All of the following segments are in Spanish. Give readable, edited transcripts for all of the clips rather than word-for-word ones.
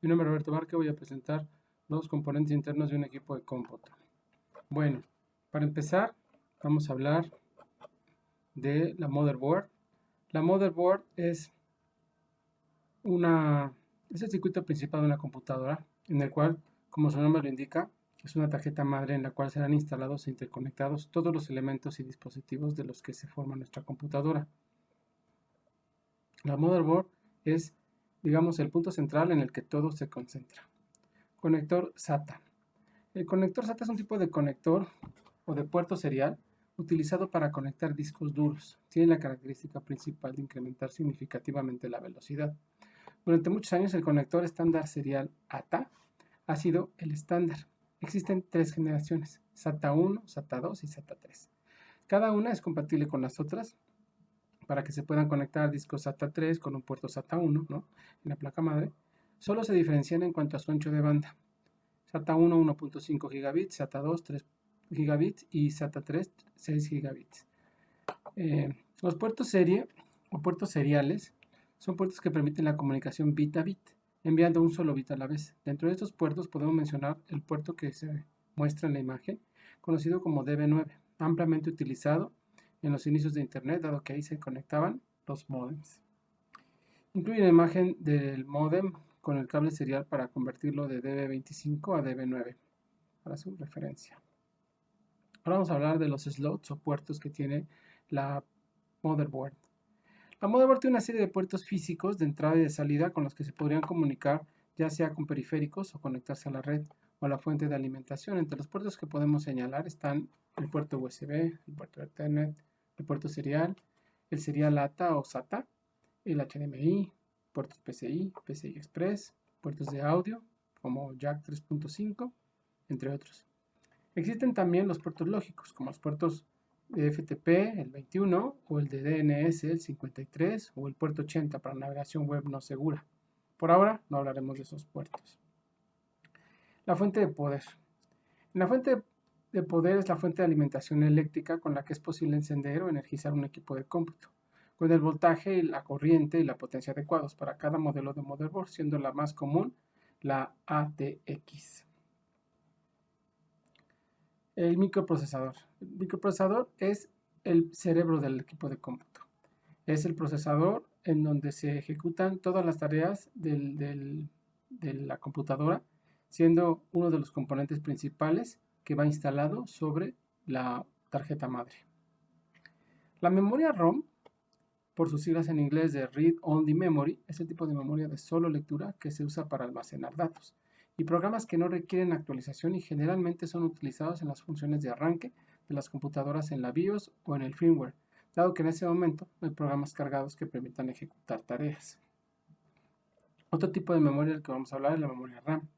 Mi nombre es Roberto Barque, voy a presentar los componentes internos de un equipo de cómputo. Bueno, para empezar vamos a hablar de la motherboard. La motherboard es el circuito principal de una computadora, en el cual, como su nombre lo indica, es una tarjeta madre en la cual serán instalados e interconectados todos los elementos y dispositivos de los que se forma nuestra computadora. La motherboard es, digamos, el punto central en el que todo se concentra. Conector SATA. El conector SATA es un tipo de conector o de puerto serial utilizado para conectar discos duros. Tiene la característica principal de incrementar significativamente la velocidad. Durante muchos años el conector estándar serial ATA ha sido el estándar. Existen tres generaciones, SATA 1, SATA 2 y SATA 3. Cada una es compatible con las otras para que se puedan conectar discos SATA 3 con un puerto SATA 1, ¿no?, en la placa madre. Solo se diferencian en cuanto a su ancho de banda. SATA 1 1.5 gigabits, SATA 2 3 gigabits y SATA 3 6 gigabits. Los puertos serie o puertos seriales son puertos que permiten la comunicación bit a bit, enviando un solo bit a la vez. Dentro de estos puertos podemos mencionar el puerto que se muestra en la imagen, conocido como DB9, ampliamente utilizado en los inicios de Internet, dado que ahí se conectaban los modems. Incluye la imagen del modem con el cable serial para convertirlo de DB25 a DB9, para su referencia. Ahora vamos a hablar de los slots o puertos que tiene la motherboard. La motherboard tiene una serie de puertos físicos de entrada y de salida con los que se podrían comunicar, ya sea con periféricos o conectarse a la red o a la fuente de alimentación. Entre los puertos que podemos señalar están el puerto USB, el puerto Ethernet, el puerto serial, el serial ATA o SATA, el HDMI, puertos PCI, PCI Express, puertos de audio como Jack 3.5, entre otros. Existen también los puertos lógicos, como los puertos de FTP, el 21, o el de DNS, el 53, o el puerto 80 para navegación web no segura. Por ahora no hablaremos de esos puertos. La fuente de poder. La fuente de poder es la fuente de alimentación eléctrica con la que es posible encender o energizar un equipo de cómputo, con el voltaje, la corriente y la potencia adecuados para cada modelo de motherboard, siendo la más común la ATX. El microprocesador. El microprocesador es el cerebro del equipo de cómputo. Es el procesador en donde se ejecutan todas las tareas de la computadora, siendo uno de los componentes principales que va instalado sobre la tarjeta madre. La memoria ROM, por sus siglas en inglés de Read Only Memory, es el tipo de memoria de solo lectura que se usa para almacenar datos y programas que no requieren actualización y generalmente son utilizados en las funciones de arranque de las computadoras en la BIOS o en el firmware, dado que en ese momento no hay programas cargados que permitan ejecutar tareas. Otro tipo de memoria del que vamos a hablar es la memoria RAM.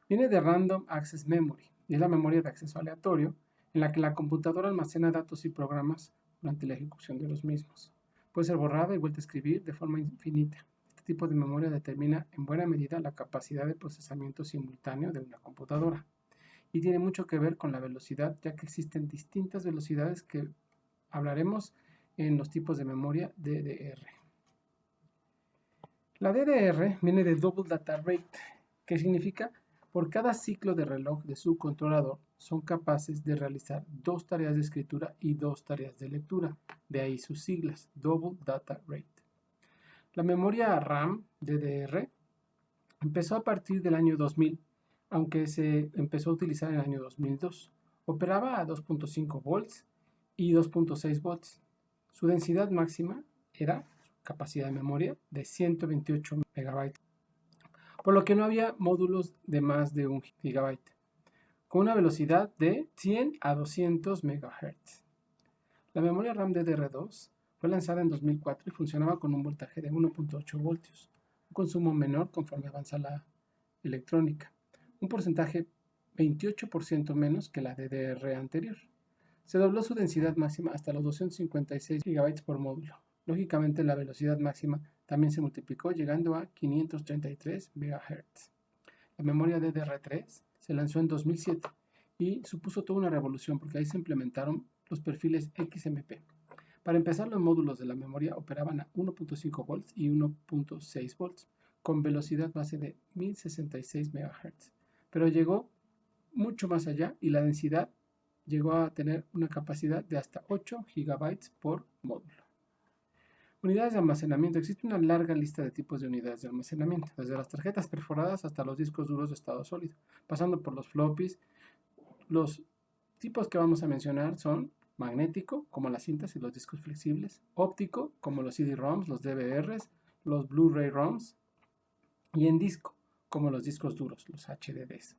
Viene de Random Access Memory y es la memoria de acceso aleatorio en la que la computadora almacena datos y programas durante la ejecución de los mismos. Puede ser borrada y vuelta a escribir de forma infinita. Este tipo de memoria determina en buena medida la capacidad de procesamiento simultáneo de una computadora y tiene mucho que ver con la velocidad, ya que existen distintas velocidades que hablaremos en los tipos de memoria DDR. La DDR viene de Double Data Rate, que significa por cada ciclo de reloj de su controlador son capaces de realizar 2 tareas de escritura y 2 tareas de lectura, de ahí sus siglas, Double Data Rate. La memoria RAM DDR empezó a partir del año 2000, aunque se empezó a utilizar en el año 2002. Operaba a 2.5 volts y 2.6 volts. Su densidad máxima era capacidad de memoria de 128 MB, por lo que no había módulos de más de 1 GB, con una velocidad de 100 a 200 MHz. La memoria RAM DDR2 fue lanzada en 2004 y funcionaba con un voltaje de 1.8 voltios, un consumo menor conforme avanza la electrónica, un porcentaje 28% menos que la DDR anterior. Se dobló su densidad máxima hasta los 256 GB por módulo. Lógicamente, la velocidad máxima también se multiplicó, llegando a 533 MHz. La memoria DDR3 se lanzó en 2007 y supuso toda una revolución porque ahí se implementaron los perfiles XMP. Para empezar, los módulos de la memoria operaban a 1.5 volts y 1.6 volts, con velocidad base de 1066 MHz, pero llegó mucho más allá y la densidad llegó a tener una capacidad de hasta 8 GB por módulo. Unidades de almacenamiento. Existe una larga lista de tipos de unidades de almacenamiento, desde las tarjetas perforadas hasta los discos duros de estado sólido, pasando por los floppies. Los tipos que vamos a mencionar son magnético, como las cintas y los discos flexibles, óptico, como los CD-ROMs, los DVRs, los Blu-ray ROMs, y en disco, como los discos duros, los HDDs.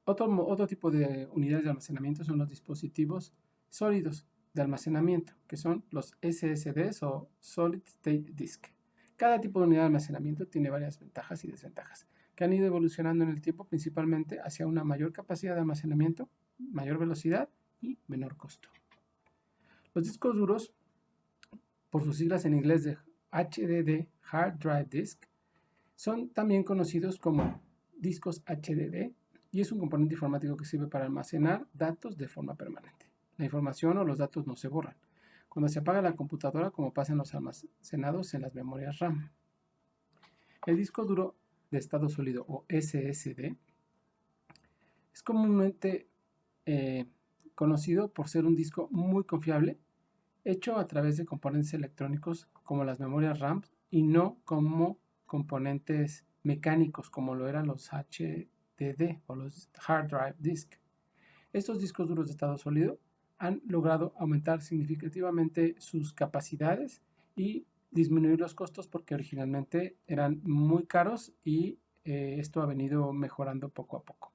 Otro tipo de unidades de almacenamiento son los dispositivos sólidos de almacenamiento, que son los SSDs o Solid State Disk. Cada tipo de unidad de almacenamiento tiene varias ventajas y desventajas, que han ido evolucionando en el tiempo principalmente hacia una mayor capacidad de almacenamiento, mayor velocidad y menor costo. Los discos duros, por sus siglas en inglés de HDD, Hard Drive Disk, son también conocidos como discos HDD y es un componente informático que sirve para almacenar datos de forma permanente. La información o los datos no se borran cuando se apaga la computadora, como pasa en los almacenados en las memorias RAM. El disco duro de estado sólido o SSD es comúnmente conocido por ser un disco muy confiable, hecho a través de componentes electrónicos como las memorias RAM y no como componentes mecánicos como lo eran los HDD o los Hard Drive Disk. Estos discos duros de estado sólido han logrado aumentar significativamente sus capacidades y disminuir los costos porque originalmente eran muy caros y esto ha venido mejorando poco a poco.